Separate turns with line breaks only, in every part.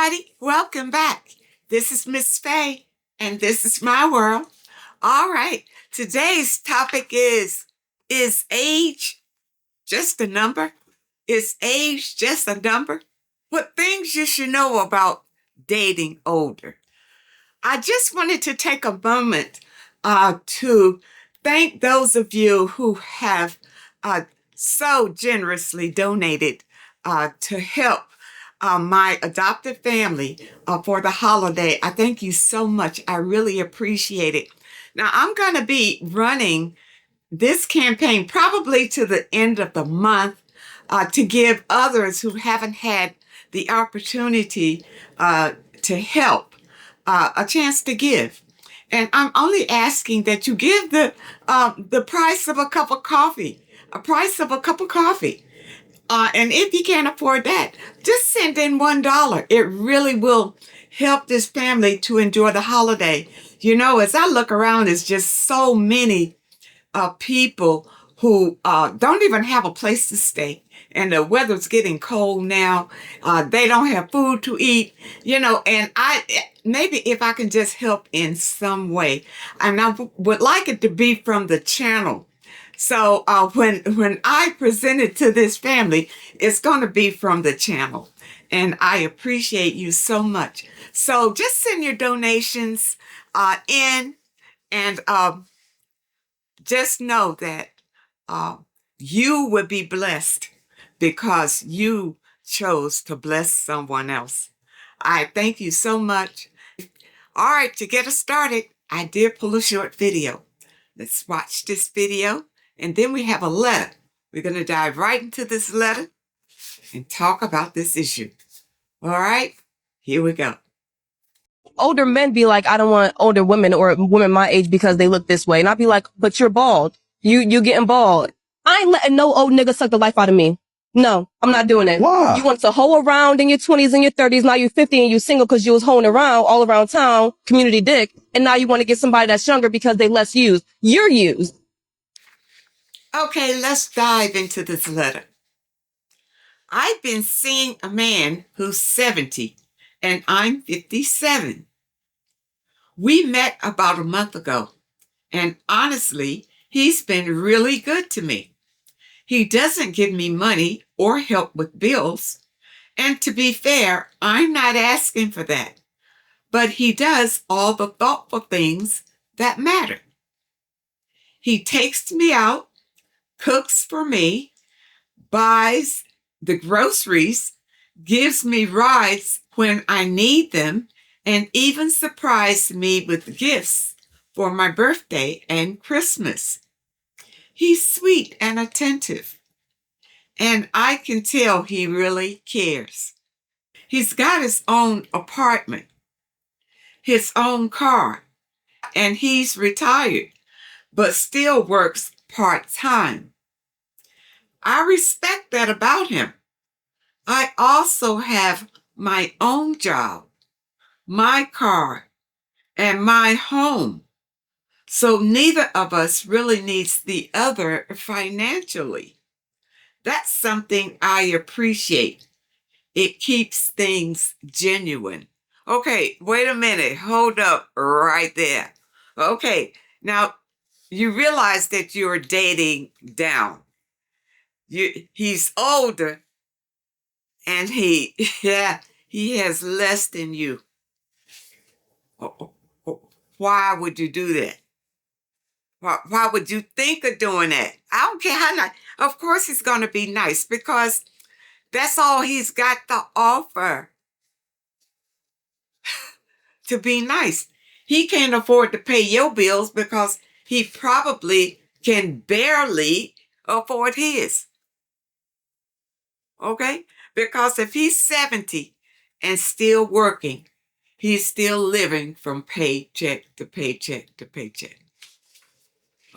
everybody. Welcome back. This is Miss Faye, and this is my world. All right. Today's topic is age just a number? Is age just a number? What things you should know about dating older. I just wanted to take a moment to thank those of you who have so generously donated to help my adopted family for the holiday. I thank you so much. I really appreciate it. Now, I'm going to be running this campaign probably to the end of the month to give others who haven't had the opportunity to help a chance to give. And I'm only asking that you give the price of a cup of coffee, and if you can't afford that, just send in $1. It really will help this family to enjoy the holiday. You know, as I look around, there's just so many people who don't even have a place to stay. And the weather's getting cold now. They don't have food to eat, and maybe if I can just help in some way. And I would like it to be from the channel. So when I present it to this family, it's going to be from the channel. And I appreciate you so much. So just send your donations in, and just know that you will be blessed because you chose to bless someone else. I thank you so much. All right, to get us started, I did pull a short video. Let's watch this video. And then we have a letter. We're going to dive right into this letter and talk about this issue. All right, here we go.
Older men be like, I don't want older women or women my age because they look this way. And I'd be like, but you're bald. You getting bald. I ain't letting no old nigga suck the life out of me. No, I'm not doing it.
Why?
You want to hoe around in your 20s and your 30s. Now you're 50 and you single because you was hoeing around all around town, community dick. And now you want to get somebody that's younger because they less used. You're used.
Okay, let's dive into this letter. I've been seeing a man who's 70 and I'm 57. We met about a month ago, and honestly, he's been really good to me. He doesn't give me money or help with bills, and to be fair, I'm not asking for that. But he does all the thoughtful things that matter. He takes me out, cooks for me, buys the groceries, gives me rides when I need them, and even surprised me with gifts for my birthday and Christmas. He's sweet and attentive, and I can tell he really cares. He's got his own apartment, his own car, and he's retired, but still works part-time. I respect that about him. I also have my own job, my car, and my home. So neither of us really needs the other financially. That's something I appreciate. It keeps things genuine. Okay, wait a minute. Hold up right there. Okay, now you realize that you're dating down. He's older, and he has less than you. Why would you do that? Why would you think of doing that? I don't care how nice. Of course he's going to be nice because that's all he's got to offer. To be nice. He can't afford to pay your bills because he probably can barely afford his. Okay? Because if he's 70 and still working, he's still living from paycheck to paycheck to paycheck.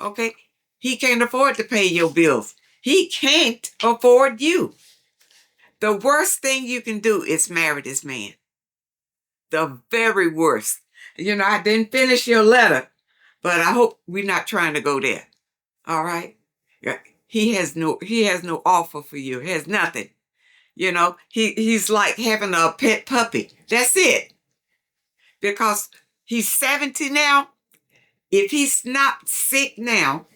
Okay? He can't afford to pay your bills. He can't afford you. The worst thing you can do is marry this man. The very worst. I didn't finish your letter, but I hope we're not trying to go there. All right? He has no offer for you. He has nothing. He's like having a pet puppy. That's it. Because he's 70 now. If he's not sick now,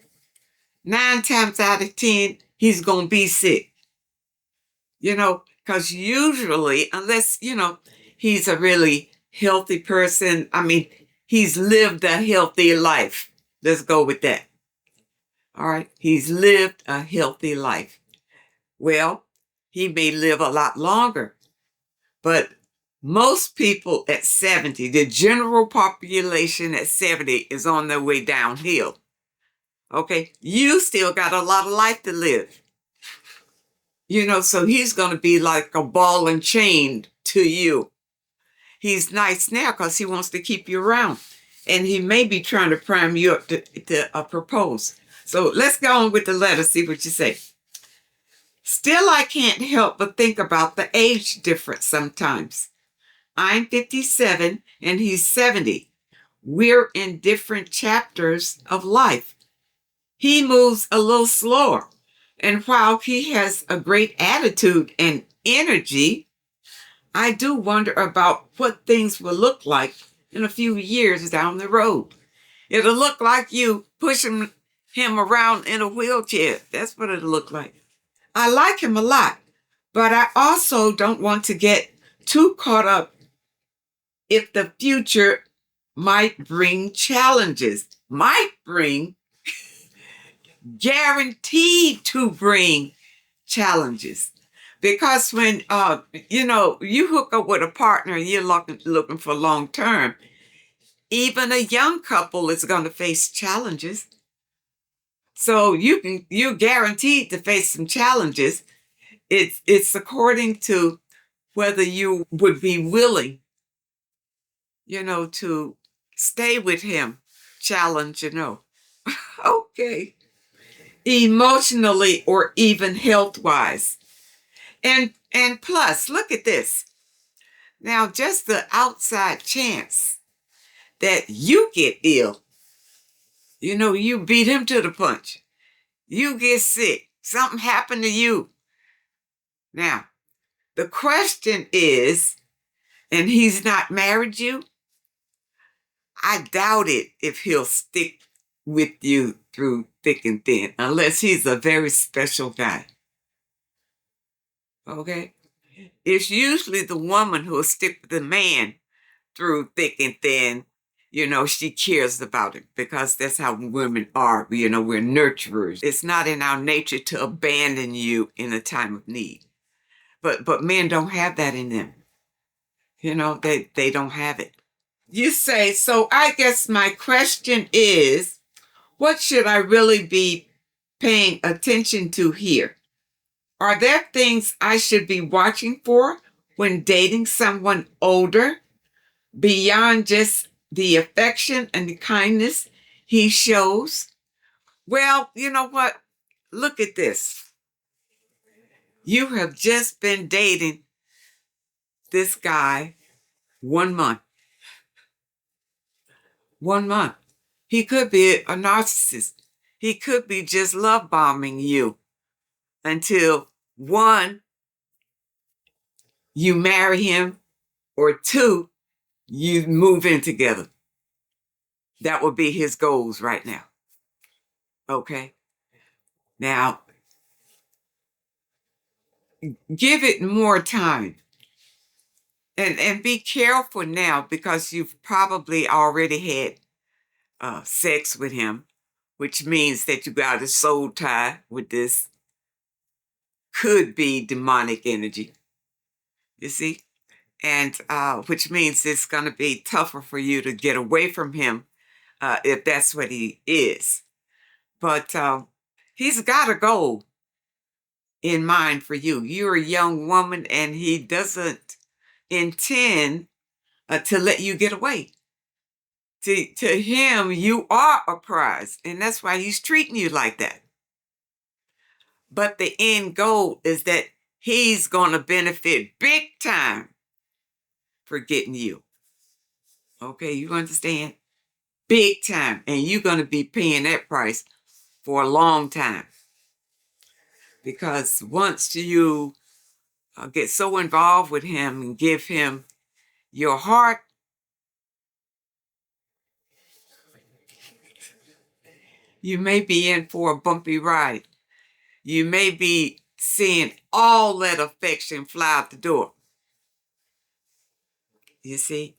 9 times out of 10, he's going to be sick. Because usually, unless, he's a really healthy person, I mean, he's lived a healthy life. Let's go with that. All right. He's lived a healthy life. Well, he may live a lot longer, but most people at 70, the general population at 70 is on their way downhill. Okay. You still got a lot of life to live. So he's going to be like a ball and chain to you. He's nice now because he wants to keep you around. And he may be trying to prime you up to propose. So let's go on with the letter, see what you say. Still, I can't help but think about the age difference sometimes. I'm 57 and he's 70. We're in different chapters of life. He moves a little slower. And while he has a great attitude and energy, I do wonder about what things will look like in a few years down the road. It'll look like you pushing him around in a wheelchair. That's what it'll look like. I like him a lot, but I also don't want to get too caught up if the future might bring challenges. Guaranteed to bring challenges. Because when, you hook up with a partner and you're looking for long term, even a young couple is going to face challenges. So you're guaranteed to face some challenges. It's according to whether you would be willing, to stay with him. Challenge, Okay. Emotionally or even health-wise. And plus, look at this. Now, just the outside chance that you get ill, you beat him to the punch. You get sick. Something happened to you. Now, the question is, and he's not married you, I doubt it if he'll stick with you through thick and thin, unless he's a very special guy. Okay? It's usually the woman who will stick with the man through thick and thin. She cares about it because that's how women are. We're nurturers. It's not in our nature to abandon you in a time of need. But men don't have that in them. They don't have it. You say, so I guess my question is, what should I really be paying attention to here? Are there things I should be watching for when dating someone older, beyond just the affection and the kindness he shows? Well, you know what? Look at this. You have just been dating this guy 1 month. 1 month. He could be a narcissist. He could be just love bombing you until 1, you marry him, or 2, you move in together. That would be his goals right now. Okay? Now, give it more time. And be careful now because you've probably already had sex with him, which means that you got a soul tie with this. Could be demonic energy. You see? And which means it's going to be tougher for you to get away from him if that's what he is. But he's got a goal in mind for you. You're a young woman and he doesn't intend to let you get away. To him, you are a prize, and that's why he's treating you like that. But the end goal is that he's going to benefit big time for getting you. Okay, you understand? Big time. And you're going to be paying that price for a long time. Because once you get so involved with him and give him, Your heart, you may be in for a bumpy ride. You may be seeing all that affection fly out the door. You see,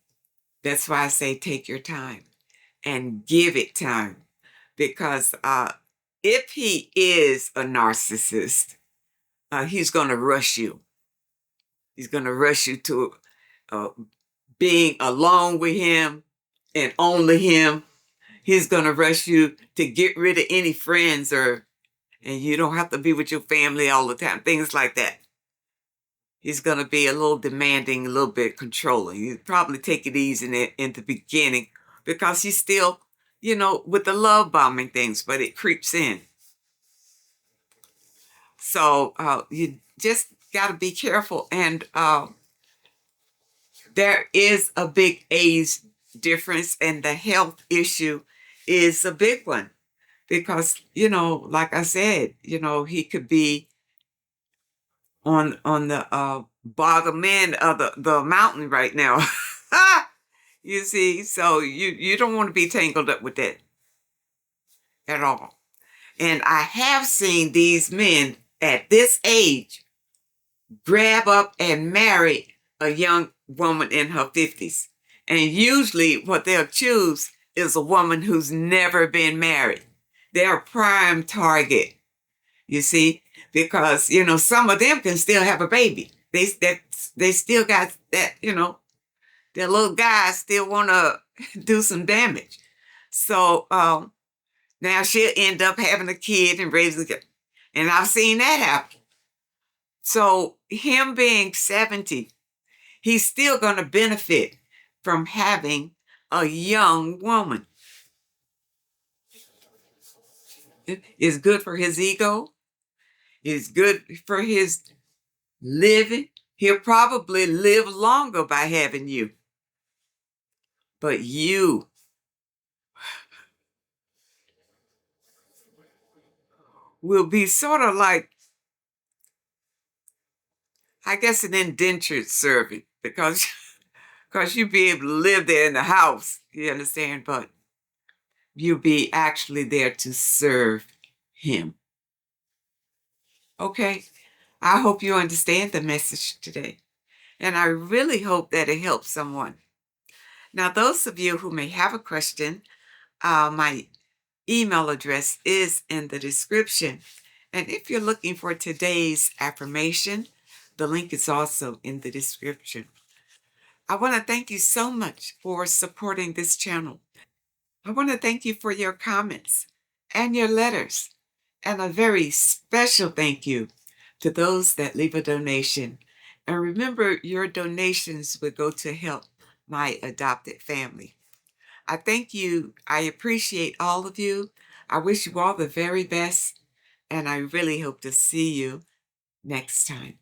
that's why I say take your time and give it time. Because if he is a narcissist, he's going to rush you. He's going to rush you to uh, being alone with him and only him. He's going to rush you to get rid of any friends and you don't have to be with your family all the time, things like that. He's going to be a little demanding, a little bit controlling. You probably take it easy in the beginning because he's still, with the love bombing things, but it creeps in. So you just got to be careful. And there is a big age difference, and the health issue is a big one because, like I said, he could be on the bottom end of the mountain right now. You see, so you don't want to be tangled up with that at all. And I have seen these men at this age grab up and marry a young woman in her 50s. And usually what they'll choose is a woman who's never been married. They're a prime target, you see, because, some of them can still have a baby. They still got that, their little guys still want to do some damage. So now she'll end up having a kid and raising a kid. And I've seen that happen. So him being 70, he's still going to benefit from having a young woman. It's good for his ego. It's good for his living. He'll probably live longer by having you. But you will be sort of like, I guess, an indentured servant because you'll be able to live there in the house, you understand? But you'll be actually there to serve him. Okay? I hope you understand the message today. And I really hope that it helps someone. Now, those of you who may have a question, my email address is in the description. And if you're looking for today's affirmation, the link is also in the description. I want to thank you so much for supporting this channel. I want to thank you for your comments and your letters. And a very special thank you to those that leave a donation. And remember, your donations will go to help my adopted family. I thank you. I appreciate all of you. I wish you all the very best. And I really hope to see you next time.